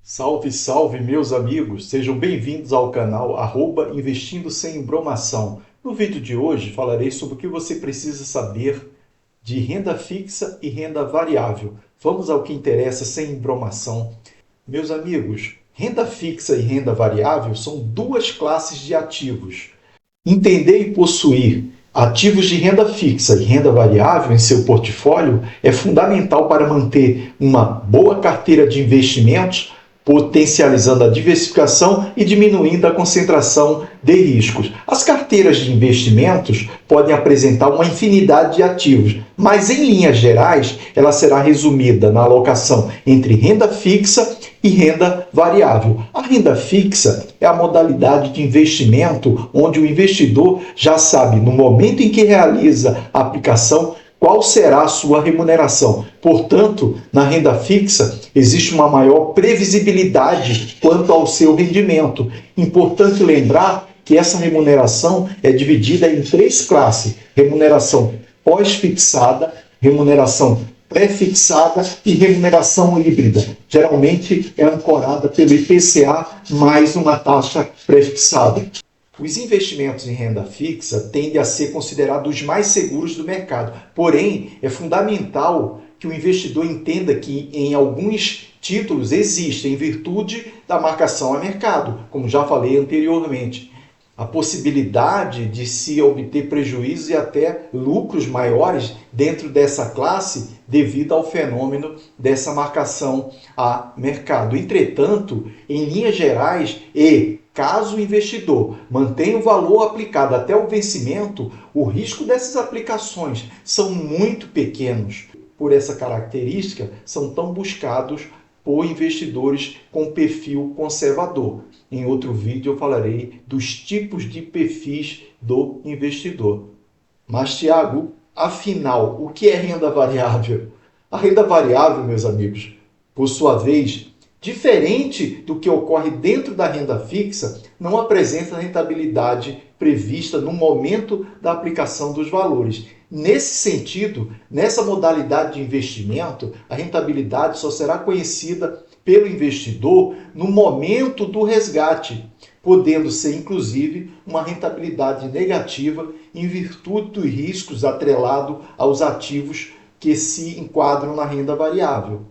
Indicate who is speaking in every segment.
Speaker 1: Salve, salve, meus amigos! Sejam bem-vindos ao canal Investindo Sem Embromação. No vídeo de hoje falarei sobre o que você precisa saber de renda fixa e renda variável. Vamos ao que interessa sem embromação. Meus amigos, renda fixa e renda variável são duas classes de ativos. Entender e possuir ativos de renda fixa e renda variável em seu portfólio é fundamental para manter uma boa carteira de investimentos, potencializando a diversificação e diminuindo a concentração de riscos. As carteiras de investimentos podem apresentar uma infinidade de ativos, mas em linhas gerais, ela será resumida na alocação entre renda fixa e renda variável. A renda fixa é a modalidade de investimento onde o investidor já sabe, no momento em que realiza a aplicação, qual será a sua remuneração. Portanto, na renda fixa, existe uma maior previsibilidade quanto ao seu rendimento. Importante lembrar que essa remuneração é dividida em três classes: remuneração pós-fixada, remuneração pré-fixada e remuneração híbrida. Geralmente é ancorada pelo IPCA mais uma taxa pré-fixada. Os investimentos em renda fixa tendem a ser considerados os mais seguros do mercado. Porém, é fundamental que o investidor entenda que em alguns títulos existem, em virtude da marcação a mercado, como já falei anteriormente, a possibilidade de se obter prejuízos e até lucros maiores dentro dessa classe devido ao fenômeno dessa marcação a mercado. Entretanto, em linhas gerais caso o investidor mantenha o valor aplicado até o vencimento, o risco dessas aplicações são muito pequenos. Por essa característica, são tão buscados por investidores com perfil conservador. Em outro vídeo eu falarei dos tipos de perfis do investidor. Mas, Tiago, afinal, o que é renda variável? A renda variável, meus amigos, por sua vez, diferente do que ocorre dentro da renda fixa, não apresenta rentabilidade prevista no momento da aplicação dos valores. Nesse sentido, nessa modalidade de investimento, a rentabilidade só será conhecida pelo investidor no momento do resgate, podendo ser inclusive uma rentabilidade negativa em virtude dos riscos atrelados aos ativos que se enquadram na renda variável.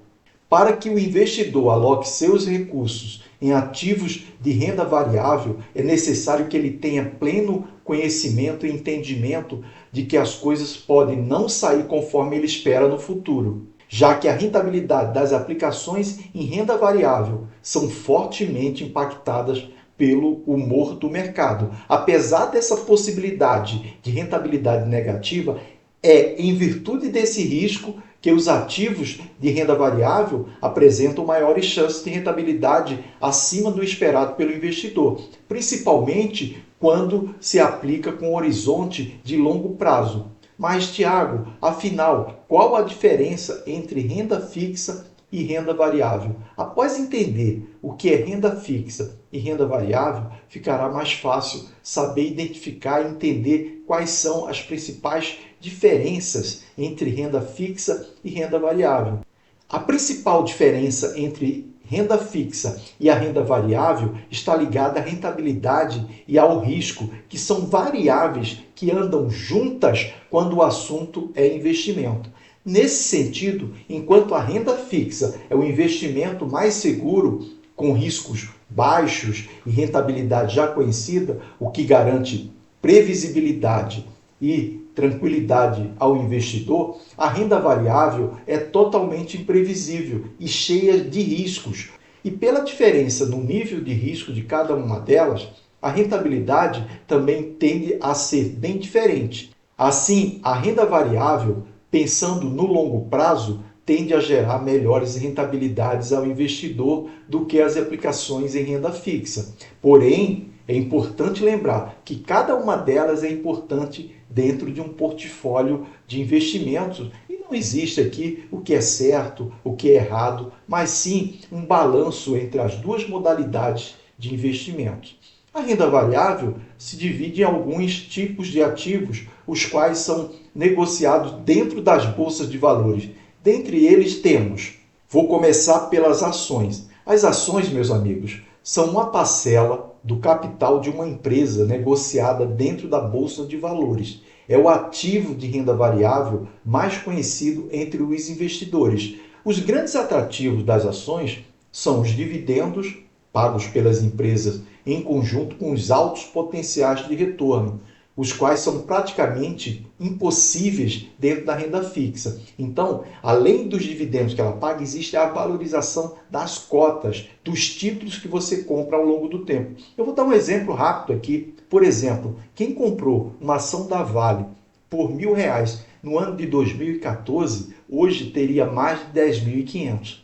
Speaker 1: Para que o investidor aloque seus recursos em ativos de renda variável, é necessário que ele tenha pleno conhecimento e entendimento de que as coisas podem não sair conforme ele espera no futuro, já que a rentabilidade das aplicações em renda variável são fortemente impactadas pelo humor do mercado. Apesar dessa possibilidade de rentabilidade negativa, é em virtude desse risco que os ativos de renda variável apresentam maiores chances de rentabilidade acima do esperado pelo investidor, principalmente quando se aplica com horizonte de longo prazo. Mas, Tiago, afinal, qual a diferença entre renda fixa e renda variável? Após entender o que é renda fixa e renda variável, ficará mais fácil saber identificar e entender quais são as principais diferenças entre renda fixa e renda variável. A principal diferença entre renda fixa e a renda variável está ligada à rentabilidade e ao risco, que são variáveis que andam juntas quando o assunto é investimento. Nesse sentido, enquanto a renda fixa é o investimento mais seguro, com riscos baixos e rentabilidade já conhecida, o que garante previsibilidade e tranquilidade ao investidor, a renda variável é totalmente imprevisível e cheia de riscos. E pela diferença no nível de risco de cada uma delas, a rentabilidade também tende a ser bem diferente. Assim, a renda variável, pensando no longo prazo, tende a gerar melhores rentabilidades ao investidor do que as aplicações em renda fixa. Porém, é importante lembrar que cada uma delas é importante dentro de um portfólio de investimentos. E não existe aqui o que é certo, o que é errado, mas sim um balanço entre as duas modalidades de investimentos. A renda variável se divide em alguns tipos de ativos, os quais são negociados dentro das bolsas de valores. Dentre eles temos, vou começar pelas ações. As ações, meus amigos, são uma parcela do capital de uma empresa negociada dentro da Bolsa de Valores. É o ativo de renda variável mais conhecido entre os investidores. Os grandes atrativos das ações são os dividendos pagos pelas empresas em conjunto com os altos potenciais de retorno, os quais são praticamente impossíveis dentro da renda fixa. Então, além dos dividendos que ela paga, existe a valorização das cotas, dos títulos que você compra ao longo do tempo. Eu vou dar um exemplo rápido aqui. Por exemplo, quem comprou uma ação da Vale por R$ 1.000 no ano de 2014, hoje teria mais de 10.500.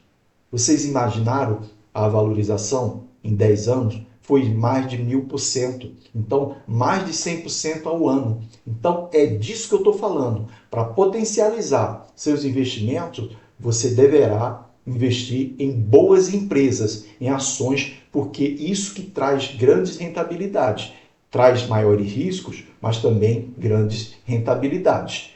Speaker 1: Vocês imaginaram a valorização em 10 anos? Foi mais de 1.000%. Então, mais de 100% ao ano. Então, é disso que eu estou falando. Para potencializar seus investimentos, você deverá investir em boas empresas, em ações, porque isso que traz grandes rentabilidades. Traz maiores riscos, mas também grandes rentabilidades.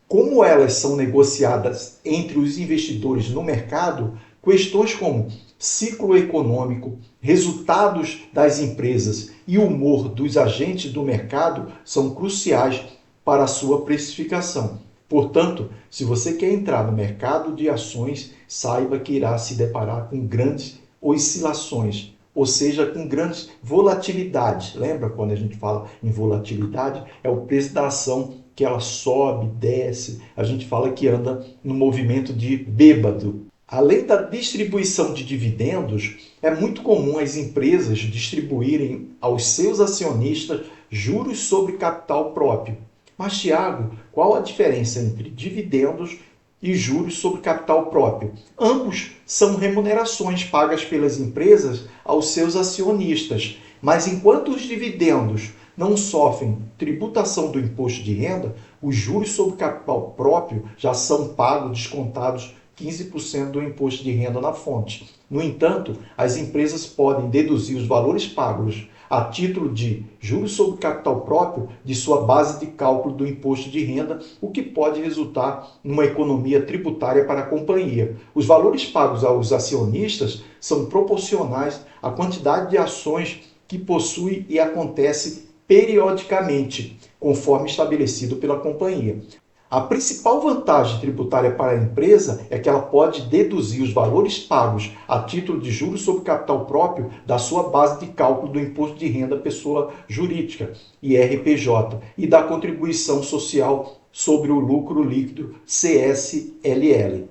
Speaker 1: Como elas são negociadas entre os investidores no mercado, questões como ciclo econômico, resultados das empresas e humor dos agentes do mercado são cruciais para a sua precificação. Portanto, se você quer entrar no mercado de ações, saiba que irá se deparar com grandes oscilações, ou seja, com grandes volatilidades. Lembra quando a gente fala em volatilidade? É o preço da ação que ela sobe, desce. A gente fala que anda no movimento de bêbado. Além da distribuição de dividendos, é muito comum as empresas distribuírem aos seus acionistas juros sobre capital próprio. Mas, Tiago, qual a diferença entre dividendos e juros sobre capital próprio? Ambos são remunerações pagas pelas empresas aos seus acionistas, mas enquanto os dividendos não sofrem tributação do imposto de renda, os juros sobre capital próprio já são pagos, descontados 15% do imposto de renda na fonte. No entanto, as empresas podem deduzir os valores pagos a título de juros sobre capital próprio de sua base de cálculo do imposto de renda, o que pode resultar numa economia tributária para a companhia. Os valores pagos aos acionistas são proporcionais à quantidade de ações que possui e acontece periodicamente, conforme estabelecido pela companhia. A principal vantagem tributária para a empresa é que ela pode deduzir os valores pagos a título de juros sobre capital próprio da sua base de cálculo do imposto de renda pessoa jurídica, IRPJ, e da contribuição social sobre o lucro líquido, CSLL.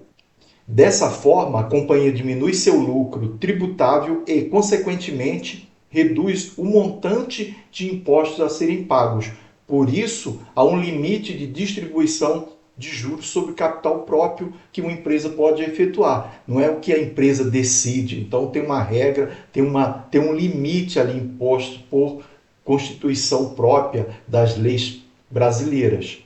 Speaker 1: Dessa forma, a companhia diminui seu lucro tributável e, consequentemente, reduz o montante de impostos a serem pagos. Por isso, há um limite de distribuição de juros sobre capital próprio que uma empresa pode efetuar. Não é o que a empresa decide. Então, tem uma regra, tem um limite ali imposto por Constituição própria das leis brasileiras.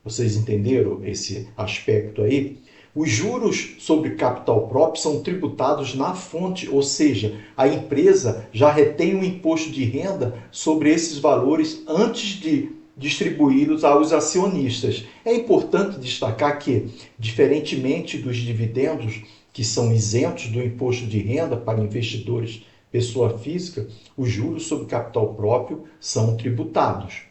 Speaker 1: Vocês entenderam esse aspecto aí? Os juros sobre capital próprio são tributados na fonte, ou seja, a empresa já retém o imposto de renda sobre esses valores antes de distribuí-los aos acionistas. É importante destacar que, diferentemente dos dividendos, que são isentos do imposto de renda para investidores pessoa física, os juros sobre capital próprio são tributados.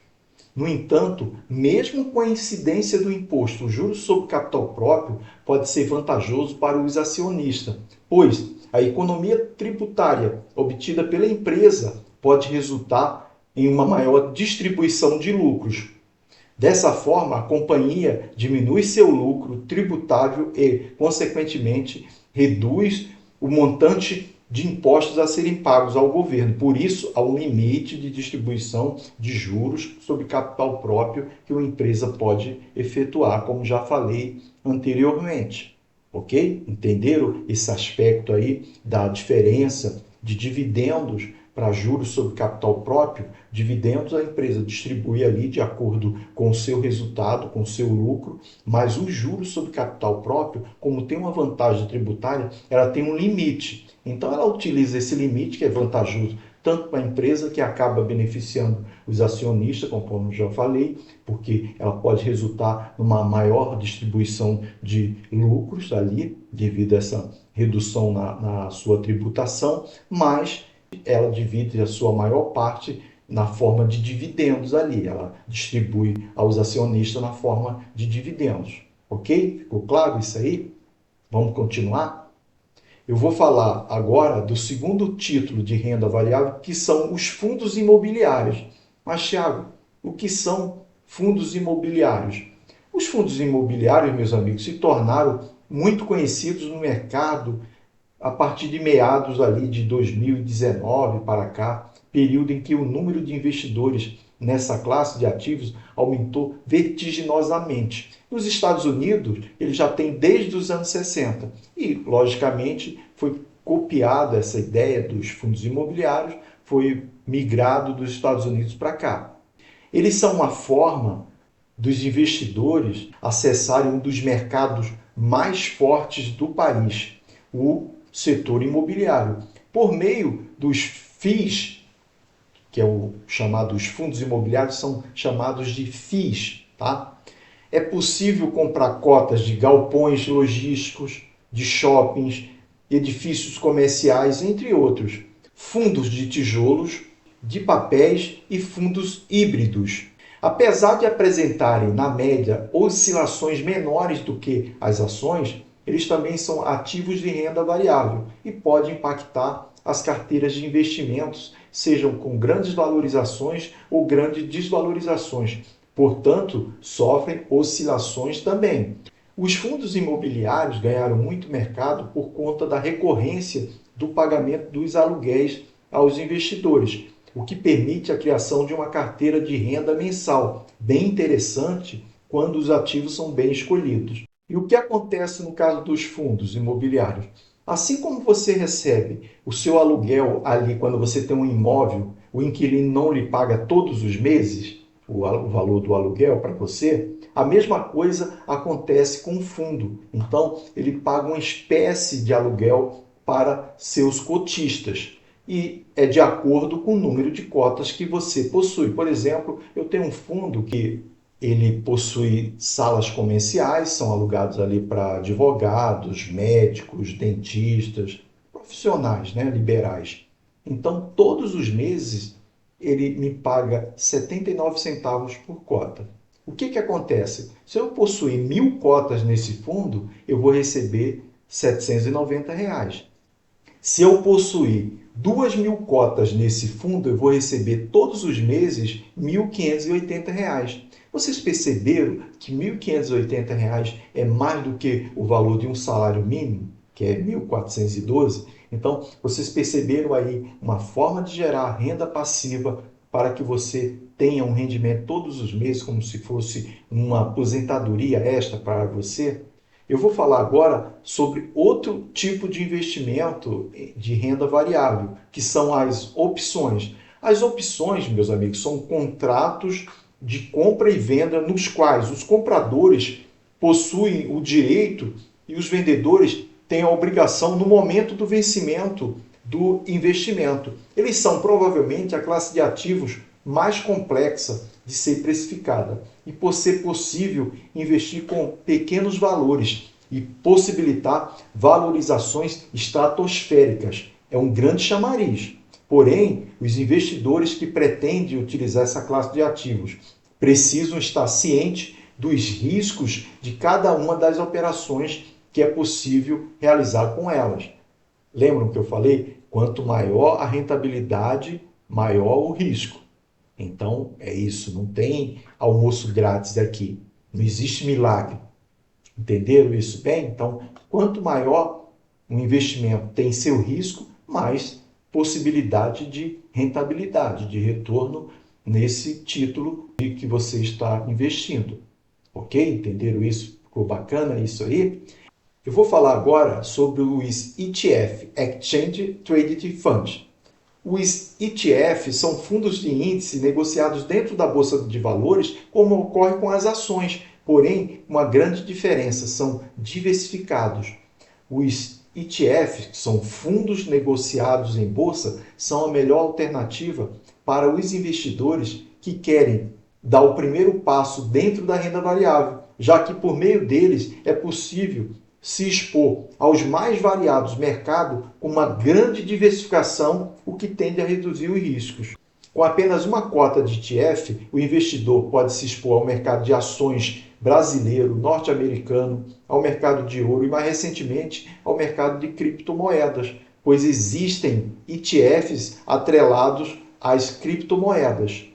Speaker 1: No entanto, mesmo com a incidência do imposto, o juros sobre capital próprio pode ser vantajoso para os acionistas, pois a economia tributária obtida pela empresa pode resultar em uma maior distribuição de lucros. Dessa forma, a companhia diminui seu lucro tributável e, consequentemente, reduz o montante de impostos a serem pagos ao governo. Por isso, há um limite de distribuição de juros sobre capital próprio que uma empresa pode efetuar, como já falei anteriormente. Ok? Entenderam esse aspecto aí da diferença de dividendos para juros sobre capital próprio? Dividendos a empresa distribui ali de acordo com o seu resultado, com o seu lucro, mas os juros sobre capital próprio, como tem uma vantagem tributária, ela tem um limite. Então ela utiliza esse limite, que é vantajoso tanto para a empresa, que acaba beneficiando os acionistas, conforme já falei, porque ela pode resultar numa maior distribuição de lucros ali, devido a essa redução na sua tributação, mas ela divide a sua maior parte na forma de dividendos ali, ela distribui aos acionistas na forma de dividendos. Ok? Ficou claro isso aí? Vamos continuar? Eu vou falar agora do segundo título de renda variável, que são os fundos imobiliários. Mas, Thiago, o que são fundos imobiliários? Os fundos imobiliários, meus amigos, se tornaram muito conhecidos no mercado a partir de meados ali de 2019 para cá, período em que o número de investidores nessa classe de ativos aumentou vertiginosamente. Nos Estados Unidos, ele já tem desde os anos 60 e, logicamente, foi copiada essa ideia dos fundos imobiliários, foi migrado dos Estados Unidos para cá. Eles são uma forma dos investidores acessarem um dos mercados mais fortes do país, o setor imobiliário, por meio dos FIIs, que é o chamado, os fundos imobiliários são chamados de FIIs, tá? É possível comprar cotas de galpões logísticos, de shoppings, edifícios comerciais, entre outros, fundos de tijolos, de papéis e fundos híbridos. Apesar de apresentarem, na média, oscilações menores do que as ações, eles também são ativos de renda variável e podem impactar as carteiras de investimentos, sejam com grandes valorizações ou grandes desvalorizações. Portanto, sofrem oscilações também. Os fundos imobiliários ganharam muito mercado por conta da recorrência do pagamento dos aluguéis aos investidores, o que permite a criação de uma carteira de renda mensal, bem interessante quando os ativos são bem escolhidos. E o que acontece no caso dos fundos imobiliários? Assim como você recebe o seu aluguel ali quando você tem um imóvel, o inquilino não lhe paga todos os meses o valor do aluguel para você, a mesma coisa acontece com o fundo. Então, ele paga uma espécie de aluguel para seus cotistas e é de acordo com o número de cotas que você possui. Por exemplo, eu tenho um fundo que ele possui salas comerciais, são alugados ali para advogados, médicos, dentistas, profissionais, né, liberais. Então, todos os meses, ele me paga 79 centavos por cota. O que acontece? Se eu possuir 1.000 cotas nesse fundo, eu vou receber R$ 790. Se eu possuir 2.000 cotas nesse fundo, eu vou receber todos os meses R$ 1.580. Vocês perceberam que R$ 1.580 é mais do que o valor de um salário mínimo, que é 1.412? Então, vocês perceberam aí uma forma de gerar renda passiva para que você tenha um rendimento todos os meses, como se fosse uma aposentadoria extra para você? Eu vou falar agora sobre outro tipo de investimento de renda variável, que são as opções. As opções, meus amigos, são contratos de compra e venda nos quais os compradores possuem o direito e os vendedores têm a obrigação no momento do vencimento do investimento. Eles são provavelmente a classe de ativos mais complexa de ser precificada e por ser possível investir com pequenos valores e possibilitar valorizações estratosféricas. É um grande chamariz. Porém, os investidores que pretendem utilizar essa classe de ativos precisam estar cientes dos riscos de cada uma das operações que é possível realizar com elas. Lembram que eu falei? Quanto maior a rentabilidade, maior o risco. Então, é isso. Não tem almoço grátis aqui. Não existe milagre. Entenderam isso bem? Então, quanto maior um investimento tem seu risco, mais possibilidade de rentabilidade, de retorno nesse título que você está investindo. Ok? Entenderam isso? Ficou bacana isso aí? Eu vou falar agora sobre os ETF, Exchange Traded Funds. Os ETFs são fundos de índice negociados dentro da Bolsa de Valores, como ocorre com as ações, porém, uma grande diferença, são diversificados. Os ETFs, que são fundos negociados em bolsa, são a melhor alternativa para os investidores que querem dar o primeiro passo dentro da renda variável, já que por meio deles é possível se expor aos mais variados mercados com uma grande diversificação, o que tende a reduzir os riscos. Com apenas uma cota de ETF, o investidor pode se expor ao mercado de ações brasileiro, norte-americano, ao mercado de ouro e, mais recentemente, ao mercado de criptomoedas, pois existem ETFs atrelados às criptomoedas.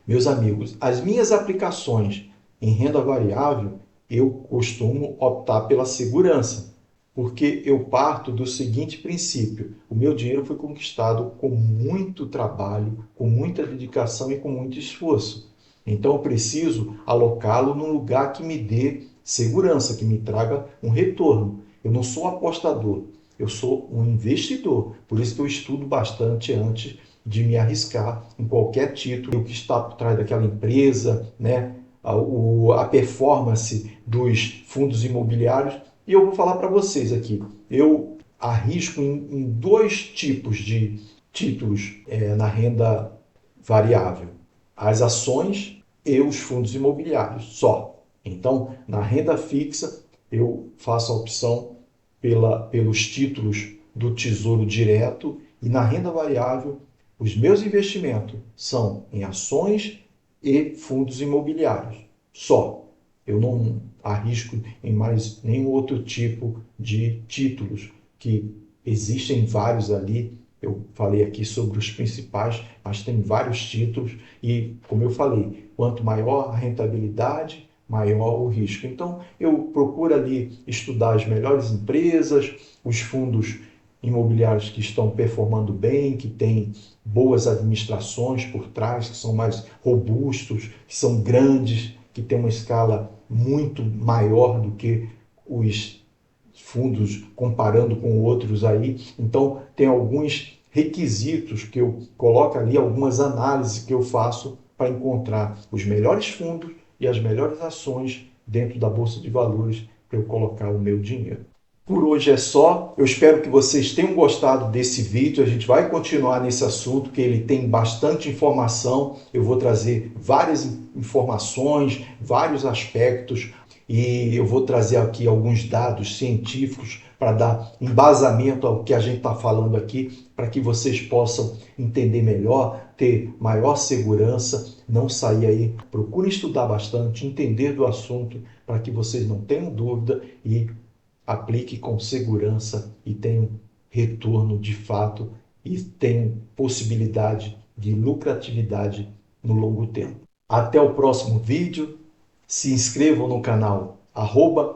Speaker 1: Meus amigos, as minhas aplicações em renda variável, eu costumo optar pela segurança, porque eu parto do seguinte princípio: o meu dinheiro foi conquistado com muito trabalho, com muita dedicação e com muito esforço. Então eu preciso alocá-lo num lugar que me dê segurança, que me traga um retorno. Eu não sou apostador, eu sou um investidor. Por isso que eu estudo bastante antes de me arriscar em qualquer título, o que está por trás daquela empresa, né? A performance dos fundos imobiliários. E eu vou falar para vocês aqui, eu arrisco em dois tipos de títulos na renda variável: as ações e os fundos imobiliários, só. Então, na renda fixa, eu faço a opção pelos títulos do Tesouro Direto, e na renda variável, os meus investimentos são em ações e fundos imobiliários, só. Eu não arrisco em mais nenhum outro tipo de títulos, que existem vários ali. Eu falei aqui sobre os principais, mas tem vários títulos e, como eu falei, quanto maior a rentabilidade, maior o risco. Então, eu procuro ali estudar as melhores empresas, os fundos imobiliários que estão performando bem, que têm boas administrações por trás, que são mais robustos, que são grandes, que têm uma escala muito maior do que os fundos comparando com outros aí. Então, tem alguns requisitos que eu coloco ali, algumas análises que eu faço para encontrar os melhores fundos e as melhores ações dentro da Bolsa de Valores para eu colocar o meu dinheiro. Por hoje é só. Eu espero que vocês tenham gostado desse vídeo. A gente vai continuar nesse assunto, que ele tem bastante informação. Eu vou trazer várias informações, vários aspectos, e eu vou trazer aqui alguns dados científicos para dar embasamento ao que a gente está falando aqui, para que vocês possam entender melhor, ter maior segurança, não sair aí. Procurem estudar bastante, entender do assunto, para que vocês não tenham dúvida e aplique com segurança e tenha retorno de fato e tenha possibilidade de lucratividade no longo tempo. Até o próximo vídeo. Se inscrevam no canal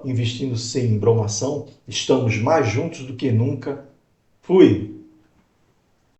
Speaker 1: @investindo sem embromação. Estamos mais juntos do que nunca. Fui!